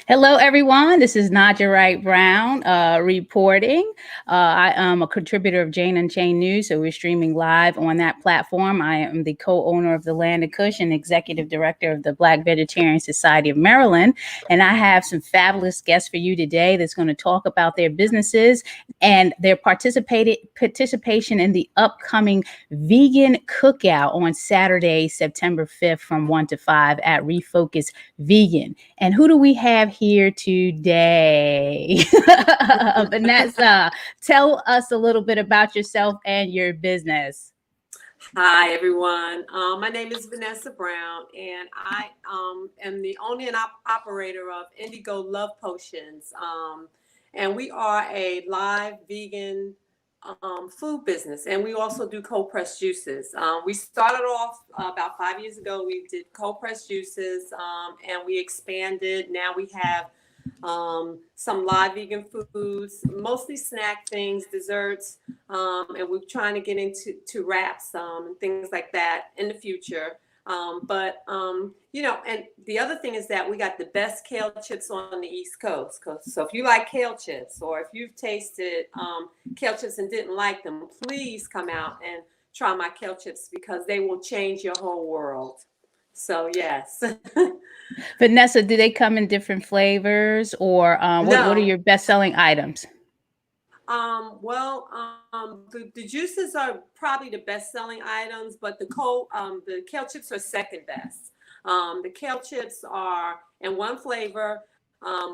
Hello, everyone. This is Naijha Brown reporting. I am a contributor of Jane Unchained News, so we're streaming live on that platform. I am the co-owner of the Land of Kush and executive director of the Black Vegetarian Society of Maryland. And I have some fabulous guests for you today that's going to talk about their businesses and their participation in the upcoming vegan cookout on Saturday, September 5th from 1 to 5 at Refocus Vegan. And who do we have here today? Vanessa, tell us a little bit about yourself and your business. Hi, everyone. My name is Vanessa Brown, and I am the owner and operator of Indigo Love Potions. And we are a live vegan food business, and we also do cold pressed juices. We started off about 5 years ago. We did cold pressed juices, and we expanded. Now we have some live vegan foods, mostly snack things, desserts, and we're trying to get into wraps and things like that in the future. And the other thing is that we got the best kale chips on the East Coast. So if you like kale chips, or if you've tasted kale chips and didn't like them, please come out and try my kale chips because they will change your whole world. So yes. Vanessa, do they come in different flavors, or what are No. your best-selling items? The juices are probably the best-selling items, but the kale chips are second best. The kale chips are in one flavor.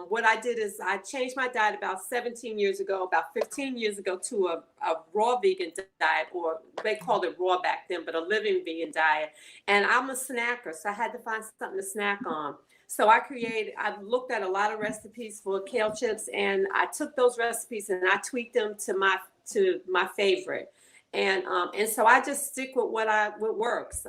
What I did is I changed my diet about 17 years ago, about 15 years ago, to a raw vegan diet, or they called it raw back then, but a living vegan diet. And I'm a snacker, so I had to find something to snack on. So I looked at a lot of recipes for kale chips, and I took those recipes and I tweaked them to my favorite. And so I just stick with what works.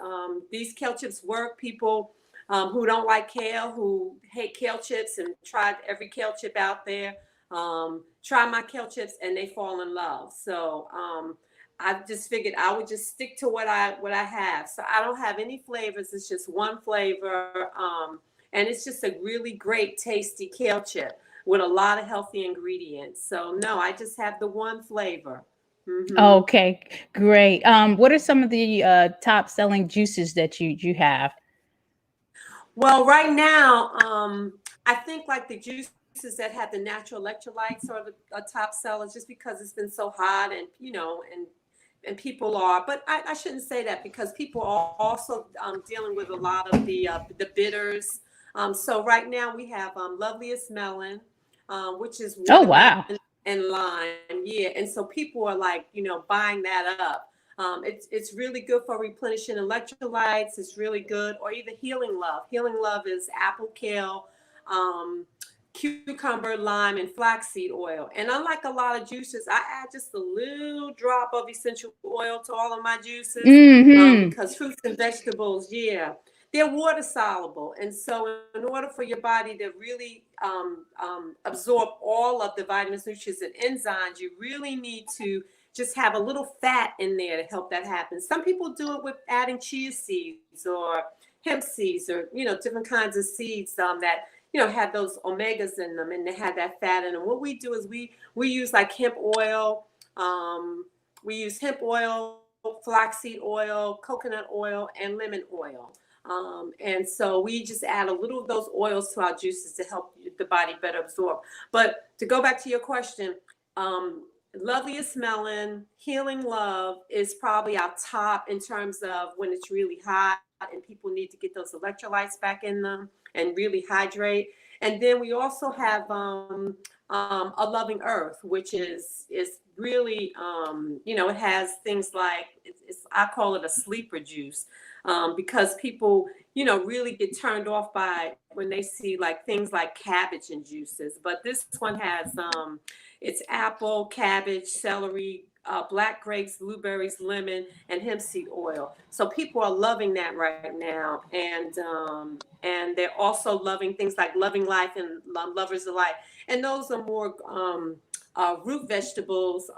These kale chips work. People who don't like kale, who hate kale chips and tried every kale chip out there, try my kale chips and they fall in love. So I just figured I would just stick to what I have. So I don't have any flavors. It's just one flavor. And it's just a really great, tasty kale chip with a lot of healthy ingredients. So no, I just have the one flavor. Mm-hmm. Okay, great. What are some of the top-selling juices that you have? Well, right now, I think like the juices that have the natural electrolytes are the top sellers, just because it's been so hot, and and people are. But I shouldn't say that, because people are also dealing with a lot of the bitters. So right now we have Loveliest Melon, which is Oh, wow. watermelon and lime. Yeah, and so people are like buying that up. It's really good for replenishing electrolytes. It's really good. Or either Healing Love. Healing Love is apple, kale, cucumber, lime, and flaxseed oil. And unlike a lot of juices, I add just a little drop of essential oil to all of my juices, because fruits and vegetables, yeah, they're water soluble. And so in order for your body to really absorb all of the vitamins, nutrients, and enzymes, you really need to just have a little fat in there to help that happen. Some people do it with adding chia seeds or hemp seeds, or different kinds of seeds that have those omegas in them, and they have that fat in them. What we do is we use like hemp oil. We use hemp oil, flaxseed oil, coconut oil, and lemon oil. And so we just add a little of those oils to our juices to help the body better absorb. But to go back to your question, Loveliest Melon, Healing Love is probably our top in terms of when it's really hot and people need to get those electrolytes back in them and really hydrate. And then we also have A Loving Earth, which is really it has things like I call it a sleeper juice, because people really get turned off by when they see like things like cabbage in juices. But this one has it's apple, cabbage, celery, black grapes, blueberries, lemon, and hemp seed oil. So people are loving that right now, and they're also loving things like Loving Life and Lovers Delight, and those are more root vegetables,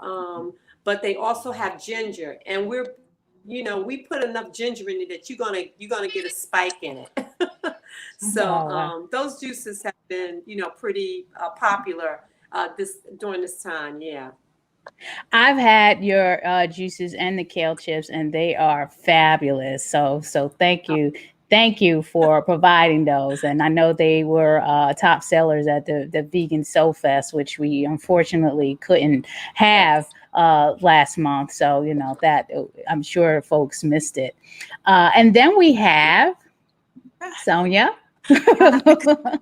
but they also have ginger, and we put enough ginger in it that you're gonna get a spike in it. So Oh, wow. those juices have been, pretty popular during this time. Yeah. I've had your juices and the kale chips, and they are fabulous. So thank you for providing those. And I know they were top sellers at the Vegan Soul Fest, which we unfortunately couldn't have Yes. last month. So that I'm sure folks missed it. And then we have Sonia. Tell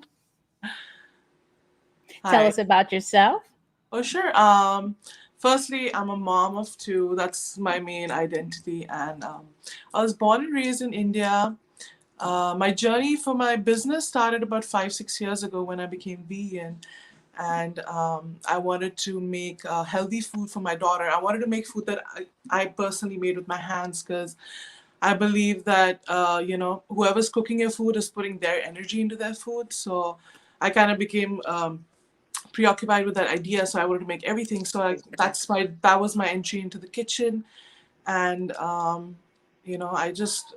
Hi. us about yourself. Oh, sure. Firstly, I'm a mom of two. That's my main identity. And I was born and raised in India. My journey for my business started about 5, 6 years ago when I became vegan. And I wanted to make healthy food for my daughter. I wanted to make food that I personally made with my hands because I believe that, whoever's cooking your food is putting their energy into their food. So I kind of became preoccupied with that idea, so I wanted to make everything. So that was my entry into the kitchen, and I just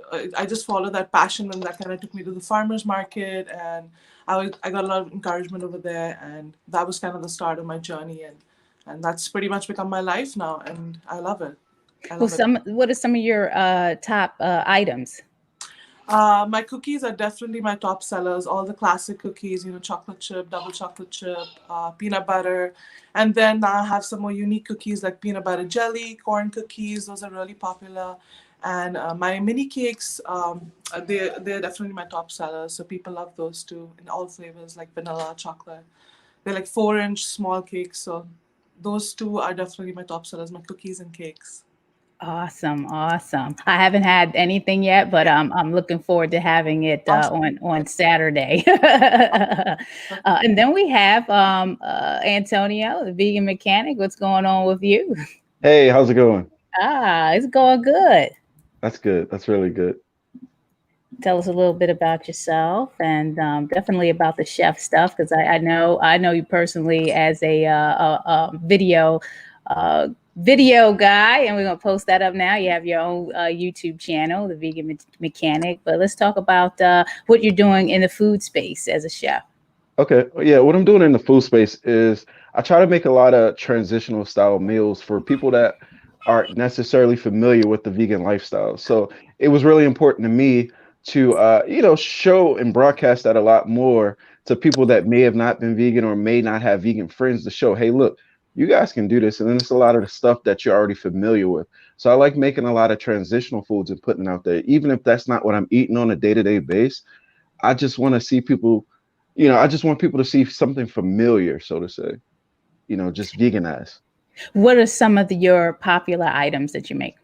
followed that passion, and that kind of took me to the farmers market, and I got a lot of encouragement over there, and that was kind of the start of my journey, and that's pretty much become my life now, and I love it. I Well, love it. what are some of your top items? My cookies are definitely my top sellers. All the classic cookies, chocolate chip, double chocolate chip, peanut butter. And then I have some more unique cookies like peanut butter jelly, corn cookies. Those are really popular. And my mini cakes, they're definitely my top sellers. So people love those too in all flavors like vanilla, chocolate. They're like 4-inch small cakes. So those two are definitely my top sellers, my cookies and cakes. Awesome, awesome. I haven't had anything yet, but I'm looking forward to having it Awesome. on Saturday. And then we have Antonio, the vegan mechanic. What's going on with you? Hey, how's it going? It's going good. That's good. That's really good. Tell us a little bit about yourself, and definitely about the chef stuff, because I know you personally as a uh, video guy, and we're gonna post that up now. You have your own YouTube channel, the Vegan Mechanic. But let's talk about what you're doing in the food space as a chef. Okay. Yeah, what I'm doing in the food space is I try to make a lot of transitional style meals for people that aren't necessarily familiar with the vegan lifestyle. So it was really important to me to show and broadcast that a lot more to people that may have not been vegan or may not have vegan friends, to show, hey, look, you guys can do this. And then it's a lot of the stuff that you're already familiar with. So I like making a lot of transitional foods and putting it out there, even if that's not what I'm eating on a day-to-day basis. I just want to see people, I just want people to see something familiar, so to say, just veganized. What are some of your popular items that you make?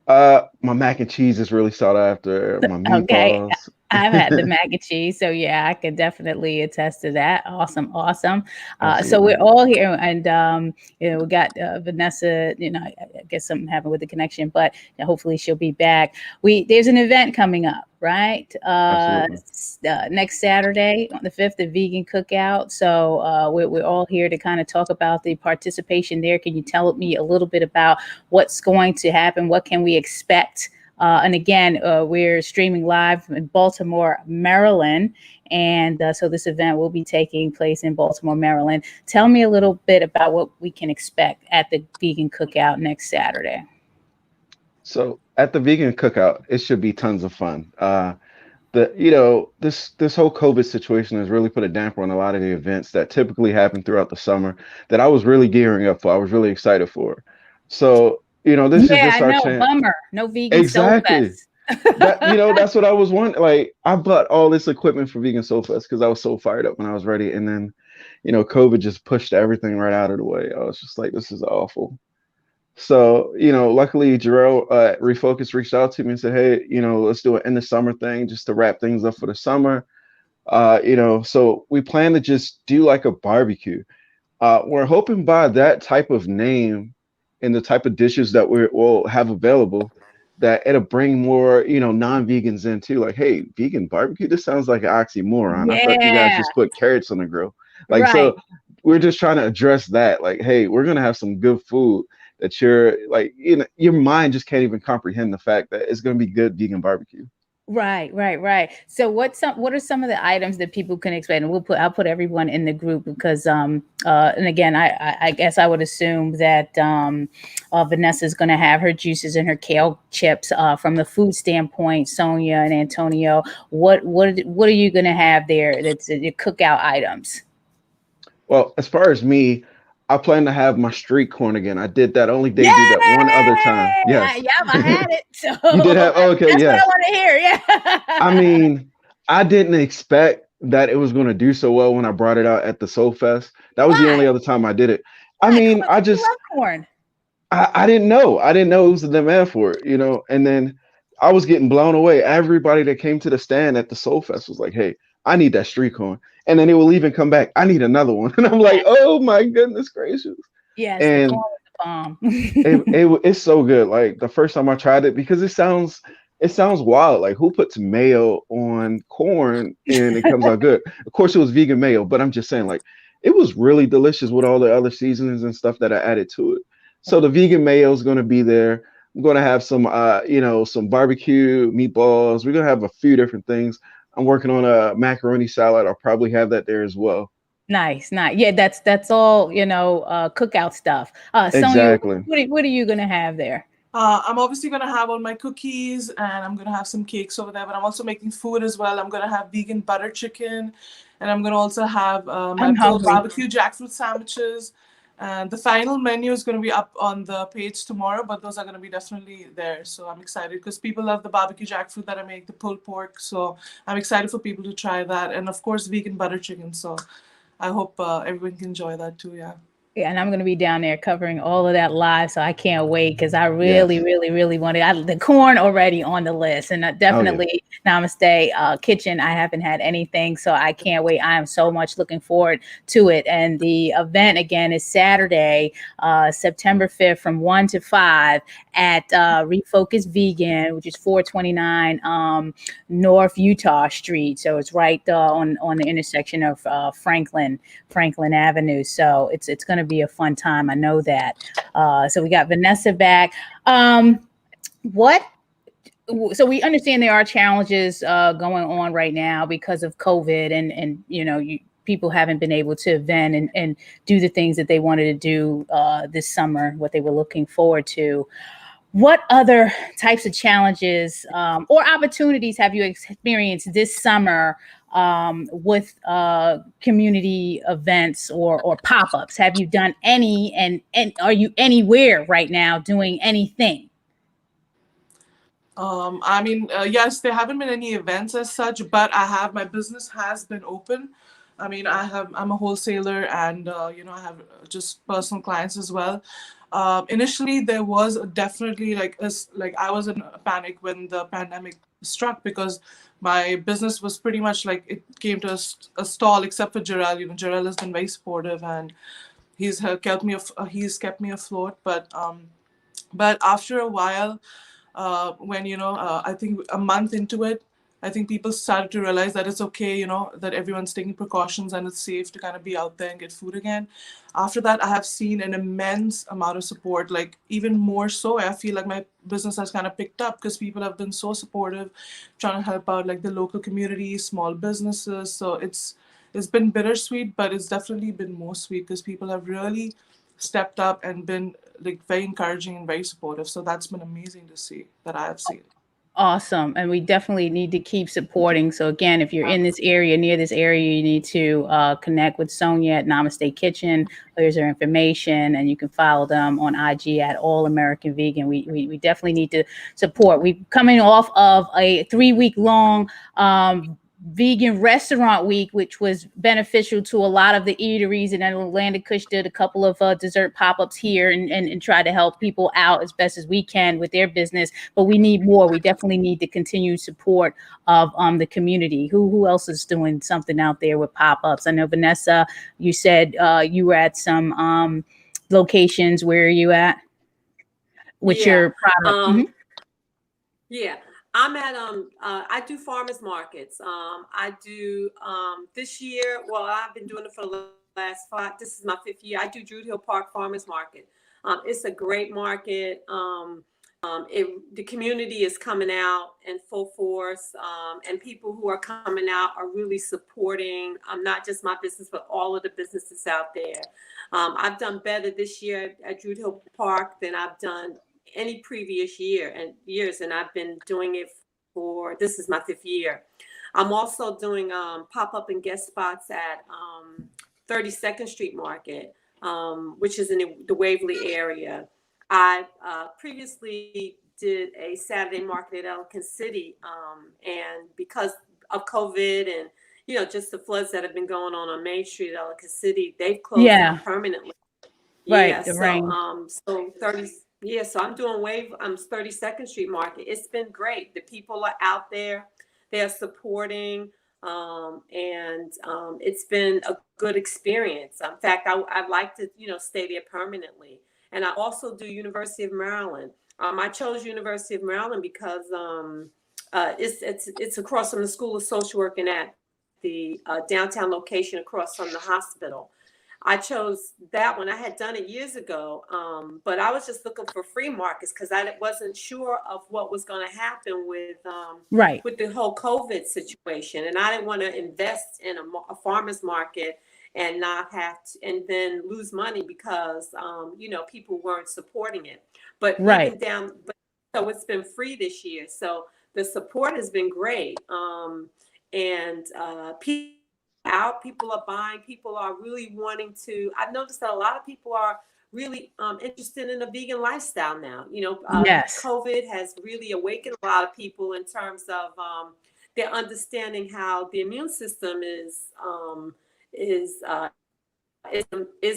My mac and cheese is really sought after. My Okay. meatballs. I've had the mac and cheese, so yeah, I can definitely attest to that. Awesome, awesome. So we're Absolutely. all here, and we got Vanessa. I guess something happened with the connection, but hopefully she'll be back. There's an event coming up, right? Absolutely. Next Saturday on the 5th, the Vegan Cookout. So we're all here to kind of talk about the participation there. Can you tell me a little bit about what's going to happen? What can we expect? And again, we're streaming live in Baltimore, Maryland. And so this event will be taking place in Baltimore, Maryland. Tell me a little bit about what we can expect at the Vegan Cookout next Saturday. So at the vegan cookout, it should be tons of fun. This whole COVID situation has really put a damper on a lot of the events that typically happen throughout the summer that I was really gearing up for. I was really excited for. So, this is Yeah, just I our know. chance. Bummer. No Vegan Soul Exactly. Fest. That's what I was wondering. Like, I bought all this equipment for Vegan Soul Fest because I was so fired up when I was ready. And then, COVID just pushed everything right out of the way. I was just like, this is awful. So, luckily Jarrell Refocus reached out to me and said, hey, let's do an end of summer thing just to wrap things up for the summer. So we plan to just do like a barbecue. We're hoping by that type of name and the type of dishes that we'll have available, that it'll bring more, non-vegans in too. Like, hey, vegan barbecue, this sounds like an oxymoron. I thought you guys Yeah, just put carrots on the grill. Like, right. so we're just trying to address that. Like, hey, we're gonna have some good food that you're like, your mind just can't even comprehend the fact that it's gonna be good vegan barbecue. Right. So what are some of the items that people can expect? And I'll put everyone in the group because and again I guess I would assume that Vanessa's going to have her juices and her kale chips from the food standpoint. Sonia and Antonio, what are you going to have there? That's your cookout items. Well, as far as me, I plan to have my street corn again. I did that, only Yay! debuted that one other time. Yes. Yep, I had it. So You did have, oh, okay, that's what I yes. want to hear. I Yeah. mean, I didn't expect that it was going to do so well when I brought it out at the Soul Fest. That was the Why? only other time I did it. I Why? mean, People love corn. I didn't know. I didn't know it was the demand for it, and then I was getting blown away. Everybody that came to the stand at the Soul Fest was like, hey, I need that street corn. And then it will even come back, I need another one. And I'm like, oh my goodness gracious. Yes, the corn And was the bomb. it's so good. Like the first time I tried it, because it sounds wild. Like who puts mayo on corn and it comes out good? Of course, it was vegan mayo, but I'm just saying, like, it was really delicious with all the other seasonings and stuff that I added to it. So the vegan mayo is going to be there. I'm going to have some barbecue meatballs. We're going to have a few different things. I'm working on a macaroni salad. I'll probably have that there as well. Nice. Yeah, that's all, cookout stuff. Sonia, Exactly. what are you gonna have there? I'm obviously going to have all my cookies and I'm going to have some cakes over there, but I'm also making food as well. I'm going to have vegan butter chicken and I'm going to also have my I'm full hungry. barbecue jackfruit sandwiches. And the final menu is going to be up on the page tomorrow, but those are going to be definitely there. So I'm excited because people love the barbecue jackfruit that I make, the pulled pork. So I'm excited for people to try that. And of course, vegan butter chicken. So I hope everyone can enjoy that too. Yeah. Yeah, and I'm going to be down there covering all of that live, so I can't wait because I really, Yes. really, really want the corn already on the list, and Oh yeah. definitely Namaste Kitchen. I haven't had anything, so I can't wait. I am so much looking forward to it. And the event again is Saturday, September 5th, from 1 to 5 at Refocus Vegan, which is 429 North Utah Street. So it's right on the intersection of Franklin Avenue. So it's going to be a fun time. I know that. So we got Vanessa back. What? So we understand there are challenges going on right now because of COVID, and people haven't been able to event and do the things that they wanted to do this summer, what they were looking forward to. What other types of challenges or opportunities have you experienced this summer with community events or pop-ups? Have you done any, and are you anywhere right now doing anything? Yes, there haven't been any events as such, but my business has been open. I'm a wholesaler and, I have just personal clients as well. Initially, there was definitely like I was in a panic when the pandemic struck because my business was pretty much like it came to a stall except for Jarrell. Jarrell has been very supportive and he's kept me afloat. But after a while, when I think a month into it, I think people started to realize that it's okay, that everyone's taking precautions and it's safe to kind of be out there and get food again. After that, I have seen an immense amount of support, like even more so. I feel like my business has kind of picked up because people have been so supportive, trying to help out like the local community, small businesses. So it's been bittersweet, but it's definitely been more sweet because people have really stepped up and been like very encouraging and very supportive. So that's been amazing to see that I have seen. Awesome. And we definitely need to keep supporting. So again, if you're in this area, near this area, you need to connect with Sonia at Namaste Kitchen. There's her information, and you can follow them on IG at All American Vegan. We definitely need to support. We're coming off of a 3-week long vegan restaurant week, which was beneficial to a lot of the eateries. And then Atlantic Kush did a couple of dessert pop-ups here and try to help people out as best as we can with their business. But we need more. We definitely need to continue support of the community. Who else is doing something out there with pop-ups? I know Vanessa, you said you were at some locations. Where are you at with your product? Yeah. I'm at I do farmers markets. I do this year, well, I've been doing it for the last 5, this is my 5th year. I do Druid Hill Park Farmers Market. It's a great market. the community is coming out in full force, and people who are coming out are really supporting not just my business, but all of the businesses out there. I've done better this year at Druid Hill Park than I've done any previous years, and I've been doing it for, this is my 5th year. I'm also doing pop-up and guest spots at 32nd Street Market, which is in the Waverly area. I previously did a Saturday market at Ellicott City, and because of COVID and just the floods that have been going on Main Street at Ellicott City, they've closed down permanently. Right, Yeah, the so rain. so I'm doing 32nd Street Market. It's been great. The people are out there, they're supporting, and it's been a good experience. In fact, I'd like to stay there permanently. And I also do University of Maryland. I chose University of Maryland because it's across from the School of Social Work and at the downtown location across from the hospital. I chose that one. I had done it years ago, but I was just looking for free markets because I wasn't sure of what was going to happen with the whole COVID situation, and I didn't want to invest in a farmer's market and not have to, and then lose money because people weren't supporting it. But so it's been free this year, so the support has been great, and people are buying, people are really wanting to. I've noticed that a lot of people are really interested in a vegan lifestyle now. COVID has really awakened a lot of people in terms of their understanding how the immune system is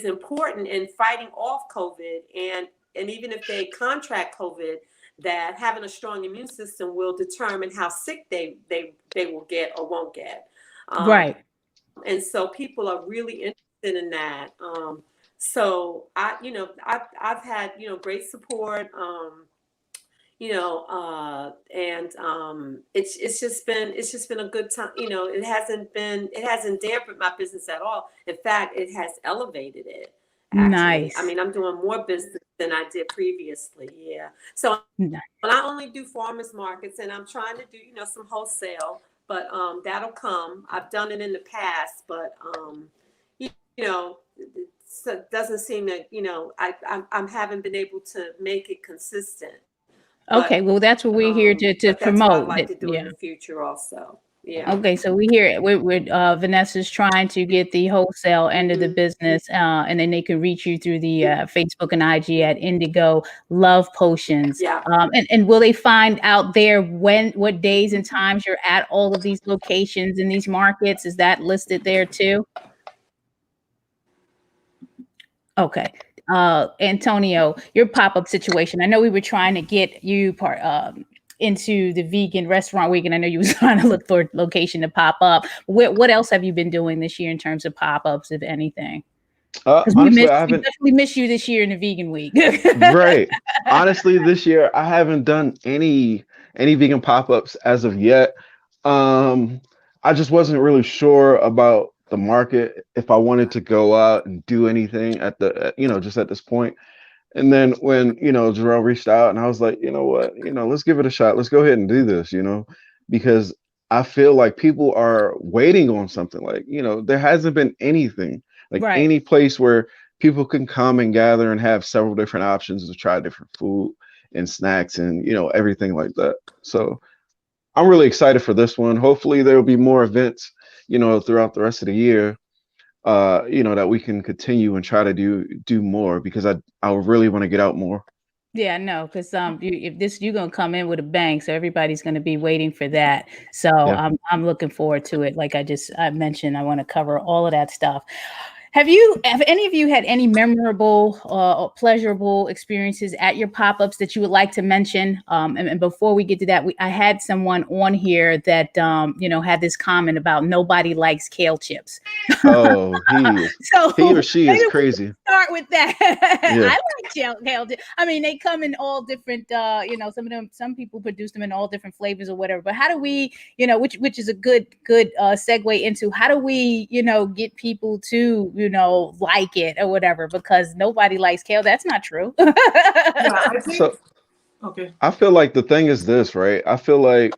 important in fighting off COVID, and even if they contract COVID, that having a strong immune system will determine how sick they will get or won't get. And so people are really interested in that. So I've had great support. And it's just been a good time. It hasn't dampened my business at all. In fact, it has elevated it. Actually. Nice. I mean, I'm doing more business than I did previously. Yeah. So I only do farmers markets, and I'm trying to do some wholesale, but that'll come. I've done it in the past, but it doesn't seem that I haven't been able to make it consistent. Okay, well, that's what we're here to promote. I'd like to do in the future also. Yeah. Okay, so we're Vanessa's trying to get the wholesale end of the business, and then they can reach you through the Facebook and IG at Indigo Love Potions. Yeah. And will they find out there what days and times you're at all of these locations in these markets? Is that listed there too? Okay. Antonio, your pop-up situation. I know we were trying to get you into the vegan restaurant week, and I know you was trying to look for a location to pop up. What else have you been doing this year in terms of pop-ups, if anything? Honestly, we definitely miss you this year in the vegan week. Right. Honestly, this year I haven't done any vegan pop-ups as of yet. I just wasn't really sure about the market, if I wanted to go out and do anything at the just at this point. And then when Jarrell reached out, and I was like, you know what, let's give it a shot. Let's go ahead and do this, because I feel like people are waiting on something. Like, there hasn't been anything like any place where people can come and gather and have several different options to try different food and snacks and everything like that. So I'm really excited for this one. Hopefully there will be more events throughout the rest of the year, that we can continue and try to do more, because I really want to get out more. Yeah, no, because you're gonna come in with a bang, so everybody's gonna be waiting for that. So I'm looking forward to it. Like I mentioned, I want to cover all of that stuff. Have any of you had any memorable or pleasurable experiences at your pop-ups that you would like to mention? And before we get to that, I had someone on here that had this comment about nobody likes kale chips. Oh, he or she is crazy. Start with that. Yeah. I like kale chips. I mean, they come in all different. Some people produce them in all different flavors or whatever. But how do we, which is a good segue into how do we, get people to like it or whatever, because nobody likes kale. That's not true. I think Okay. I feel like the thing is this, right? I feel like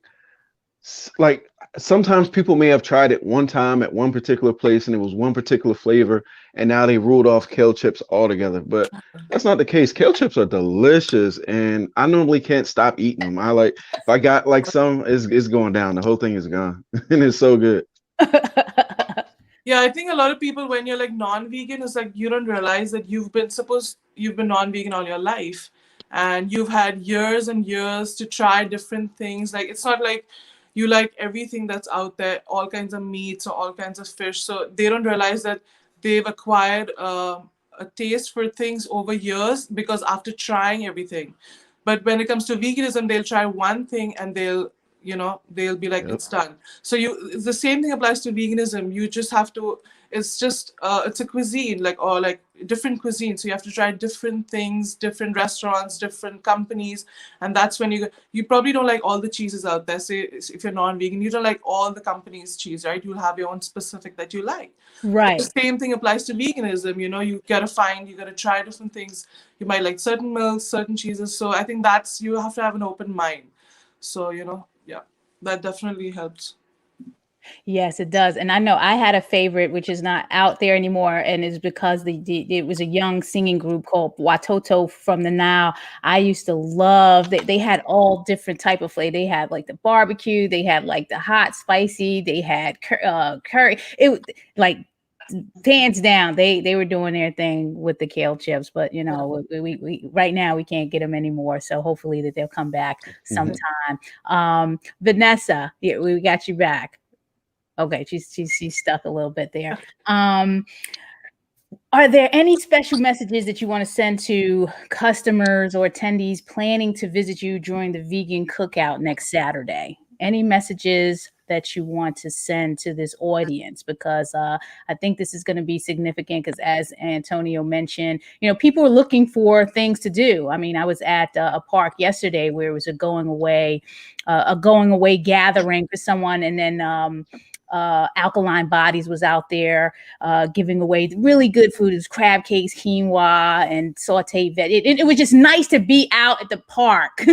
sometimes people may have tried it one time at one particular place and it was one particular flavor, and now they ruled off kale chips altogether. But that's not the case. Kale chips are delicious, and I normally can't stop eating them. I like if I got like some, it's going down. The whole thing is gone, and it's so good. Yeah, I think a lot of people, when you're like non-vegan, it's like you don't realize that you've been non-vegan all your life, and you've had years and years to try different things. Like it's not like you like everything that's out there, all kinds of meats or all kinds of fish. So they don't realize that they've acquired a taste for things over years because after trying everything. But when it comes to veganism, they'll try one thing and they'll be like, Yep. it's done. So the same thing applies to veganism. You just have to, it's just it's a cuisine, like, or like different cuisine. So you have to try different things, different restaurants, different companies. And that's when you probably don't like all the cheeses out there. Say if you're non-vegan, you don't like all the companies' cheese, right? You'll have your own specific that you like. Right. The same thing applies to veganism. You gotta try different things. You might like certain milks, certain cheeses. So I think you have to have an open mind. So yeah, that definitely helps. Yes, it does. And I know I had a favorite, which is not out there anymore, and it's because it was a young singing group called Watoto from the Nile. I used to love that they had all different type of flavor. They had like the barbecue, they had like the hot spicy, they had curry. It was like hands down, they were doing their thing with the kale chips, but we right now we can't get them anymore. So hopefully that they'll come back sometime. Vanessa, yeah, we got you back. Okay, she's stuck a little bit there. Are there any special messages that you want to send to customers or attendees planning to visit you during the vegan cookout next Saturday? Any messages that you want to send to this audience? Because I think this is going to be significant because as Antonio mentioned, people are looking for things to do. I mean, I was at a park yesterday where it was a going away gathering for someone, and then Alkaline Bodies was out there giving away really good food. It was crab cakes, quinoa, and sauteed veg. It was just nice to be out at the park,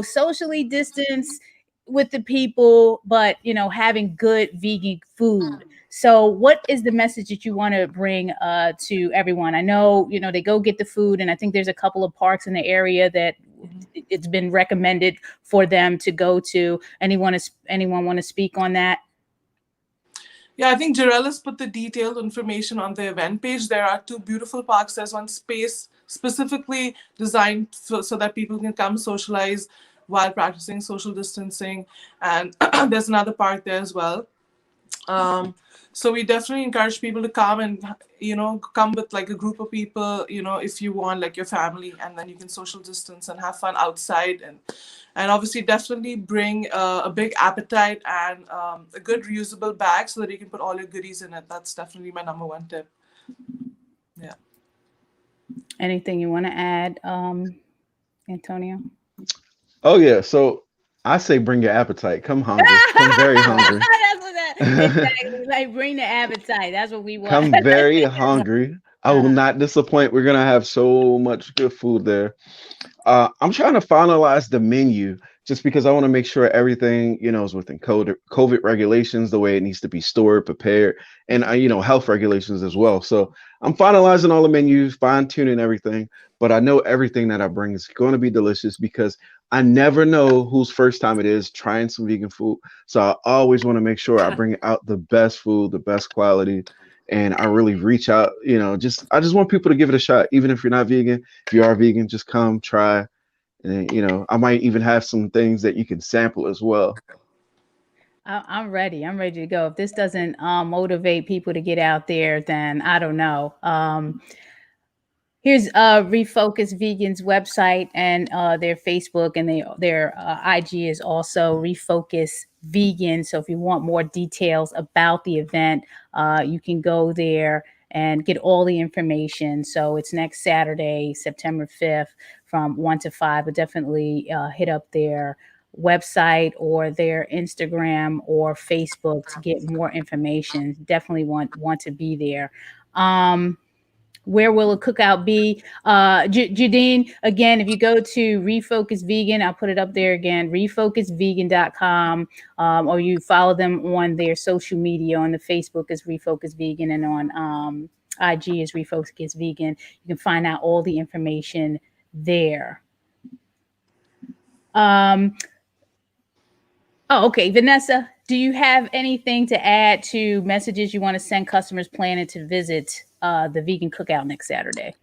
socially distanced with the people, but having good vegan food. So what is the message that you want to bring to everyone? I know, they go get the food, and I think there's a couple of parks in the area that it's been recommended for them to go to. Anyone want to speak on that? Yeah, I think Jarell put the detailed information on the event page. There are two beautiful parks. There's one space specifically designed so that people can come socialize while practicing social distancing. And there's another park there as well. So we definitely encourage people to come and, come with like a group of people, if you want, like your family, and then you can social distance and have fun outside. And obviously definitely bring a big appetite and a good reusable bag so that you can put all your goodies in it. That's definitely my number one tip. Yeah. Anything you want to add, Antonio? Oh yeah. So I say bring your appetite. Come hungry. Come very hungry. Exactly. Like bring the appetite. That's what we want. Come very hungry. I will not disappoint. We're gonna have so much good food there. I'm trying to finalize the menu just because I want to make sure everything, is within COVID regulations, the way it needs to be stored, prepared, and health regulations as well. So I'm finalizing all the menus, fine tuning everything. But I know everything that I bring is going to be delicious because I never know whose first time it is trying some vegan food. So I always want to make sure I bring out the best food, the best quality, and I really reach out. I just want people to give it a shot, even if you're not vegan. If you are vegan, just come try, and I might even have some things that you can sample as well. I'm ready. I'm ready to go. If this doesn't motivate people to get out there, then I don't know. Here's Refocus Vegan's website and their Facebook, and their IG is also Refocus Vegan. So if you want more details about the event, you can go there and get all the information. So it's next Saturday, September 5th from 1 to 5. But definitely hit up their website or their Instagram or Facebook to get more information. Definitely want to be there. Where will a cookout be? Jadine, again, if you go to Refocus Vegan, I'll put it up there again, refocusvegan.com, or you follow them on their social media. On the Facebook is Refocus Vegan, and on IG is Refocus Vegan. You can find out all the information there. Oh, okay. Vanessa, do you have anything to add to messages you want to send customers planning to visit the Vegan Cookout next Saturday?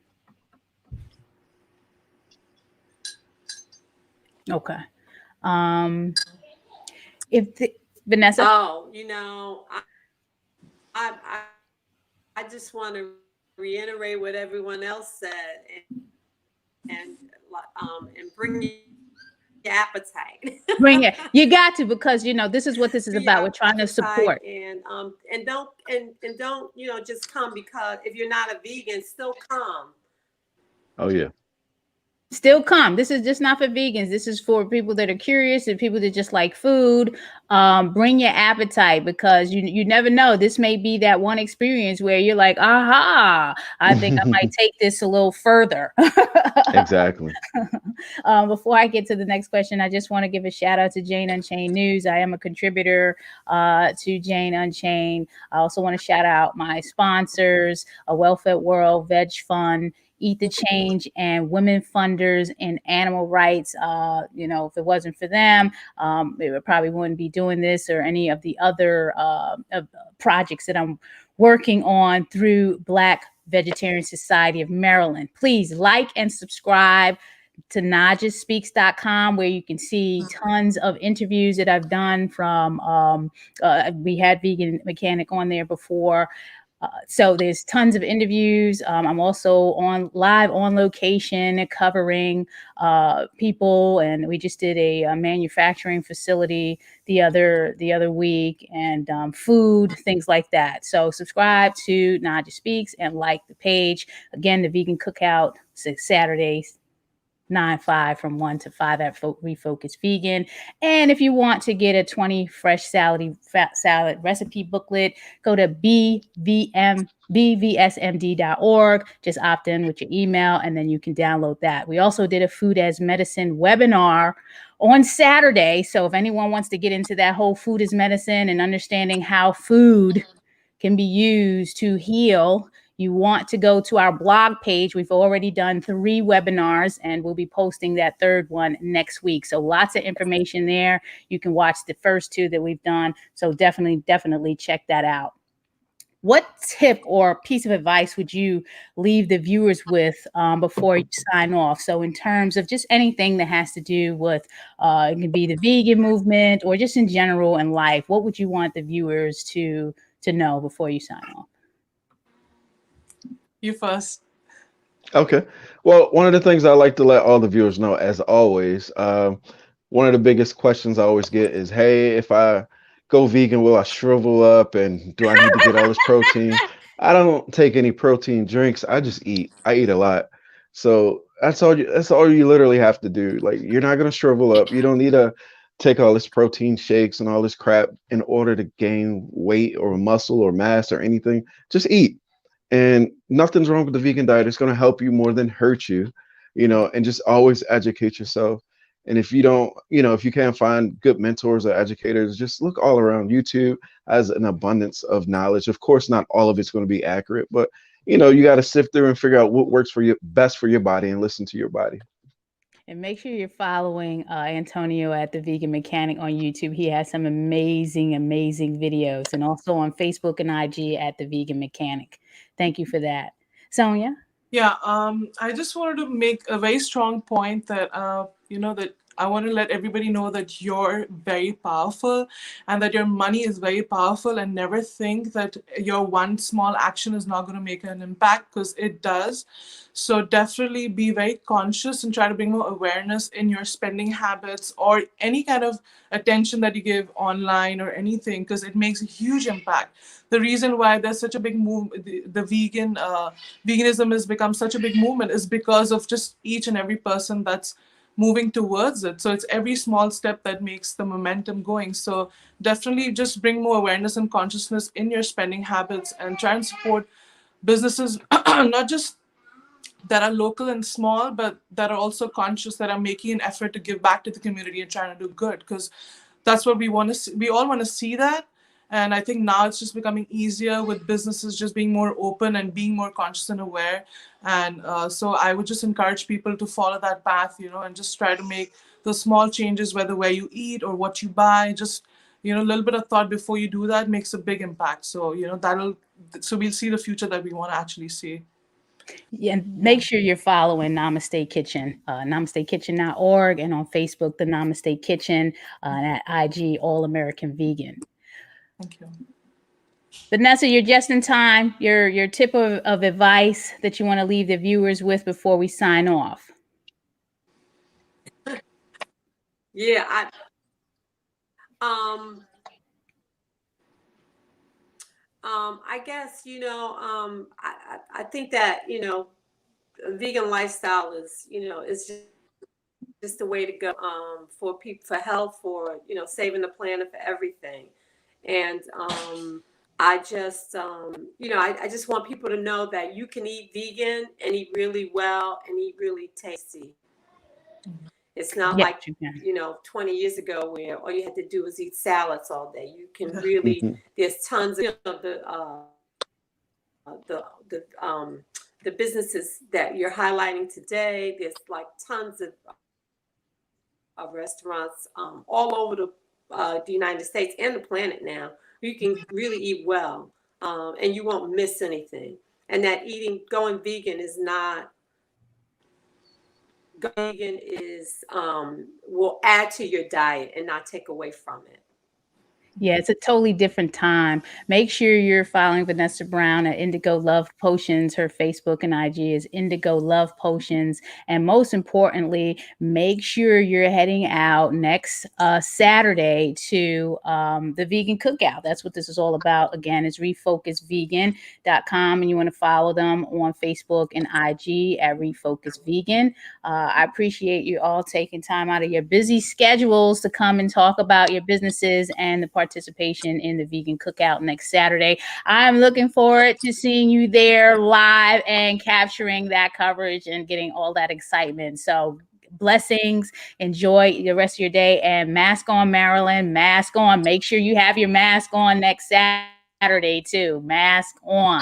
Okay. Vanessa? Oh, I just want to reiterate what everyone else said, and bring your appetite. Bring it. You got to, because this is what this is about. We're trying to support. And don't just come, because if you're not a vegan, still come. Oh yeah. Still come. This is just not for vegans. This is for people that are curious and people that just like food. Bring your appetite, because you never know. This may be that one experience where you're like, aha, I think I might take this a little further. Exactly. Before I get to the next question, I just want to give a shout out to Jane Unchained News. I am a contributor to Jane Unchained. I also want to shout out my sponsors, A Well-Fed World, Veg Fund, Eat the Change, and women funders in animal rights. If it wasn't for them, we probably wouldn't be doing this or any of the other projects that I'm working on through Black Vegetarian Society of Maryland. Please like and subscribe to naijaspeaks.com, where you can see tons of interviews that I've done from, we had Vegan Mechanic on there before. So there's tons of interviews. I'm also live on location covering people, and we just did a manufacturing facility the other week, and food, things like that. So subscribe to Naijha Speaks and like the page. Again, the Vegan Cookout, Saturdays, 9-5 from 1 to 5 at Refocus Vegan. And if you want to get a 20 fresh salad recipe booklet, go to bvsmd.org. Just opt in with your email, and then you can download that. We also did a food as medicine webinar on Saturday. So if anyone wants to get into that whole food as medicine and understanding how food can be used to heal, you want to go to our blog page. We've already done 3 webinars, and we'll be posting that 3rd one next week. So lots of information there. You can watch the first 2 that we've done. So definitely check that out. What tip or piece of advice would you leave the viewers with before you sign off? So in terms of just anything that has to do with, it can be the vegan movement or just in general in life, what would you want the viewers to know before you sign off? You first. Okay. Well, one of the things I like to let all the viewers know, as always, one of the biggest questions I always get is, hey, if I go vegan, will I shrivel up, and do I need to get all this protein? I don't take any protein drinks. I just eat. I eat a lot. So that's all you literally have to do. Like, you're not going to shrivel up. You don't need to take all this protein shakes and all this crap in order to gain weight or muscle or mass or anything. Just eat. And nothing's wrong with the vegan diet. It's going to help you more than hurt you, and just always educate yourself. And if you don't, if you can't find good mentors or educators, just look all around. YouTube has an abundance of knowledge. Of course, not all of it's going to be accurate, but you got to sift through and figure out what works for you, best for your body, and listen to your body. And make sure you're following Antonio at the Vegan Mechanic on YouTube. He has some amazing videos, and also on Facebook and IG at the Vegan Mechanic. Thank you for that. Sonia? Yeah, I just wanted to make a very strong point that, that I want to let everybody know that you're very powerful and that your money is very powerful, and never think that your one small action is not going to make an impact, because it does. So definitely be very conscious and try to bring more awareness in your spending habits or any kind of attention that you give online or anything, because it makes a huge impact. The reason why there's such a big move, the veganism has become such a big movement, is because of just each and every person that's moving towards it. So it's every small step that makes the momentum going. So definitely just bring more awareness and consciousness in your spending habits, and try and support businesses, not just that are local and small, but that are also conscious, that are making an effort to give back to the community and trying to do good, because that's what we want to see. We all want to see that. And I think now it's just becoming easier with businesses just being more open and being more conscious and aware. And so I would just encourage people to follow that path, and just try to make those small changes, whether where you eat or what you buy. Just, a little bit of thought before you do that makes a big impact. So, so we'll see the future that we want to actually see. Yeah, and make sure you're following Namaste Kitchen, NamasteKitchen.org, and on Facebook, the Namaste Kitchen, and at IG, All American Vegan. Thank you. Vanessa, you're just in time. Your tip of advice that you want to leave the viewers with before we sign off. Yeah, I guess, I think that, a vegan lifestyle is, is just the way to go, for people, for health, for, saving the planet, for everything. And I just, I just want people to know that you can eat vegan and eat really well and eat really tasty. It's not like, 20 years ago where all you had to do was eat salads all day. You can really, there's tons of the businesses that you're highlighting today. There's like tons of restaurants all over the United States and the planet now. You can really eat well, and you won't miss anything. And that going vegan is not. Vegan is will add to your diet and not take away from it. Yeah, it's a totally different time. Make sure you're following Vanessa Brown at Indigo Love Potions. Her Facebook and IG is Indigo Love Potions. And most importantly, make sure you're heading out next Saturday to the Vegan Cookout. That's what this is all about. Again, it's refocusvegan.com. And you want to follow them on Facebook and IG at Refocus Vegan. I appreciate you all taking time out of your busy schedules to come and talk about your businesses and the participation in the Vegan Cookout next Saturday. I'm looking forward to seeing you there live and capturing that coverage and getting all that excitement. So blessings. Enjoy the rest of your day, and mask on, Marilyn. Mask on. Make sure you have your mask on next Saturday too. Mask on.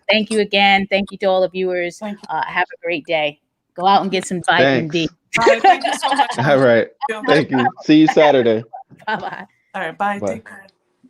Thank you again. Thank you to all the viewers. Have a great day. Go out and get some vitamin D. All right, thank you so much. All right. Thank you. See you Saturday. Bye-bye. All right, bye. Bye. Take care.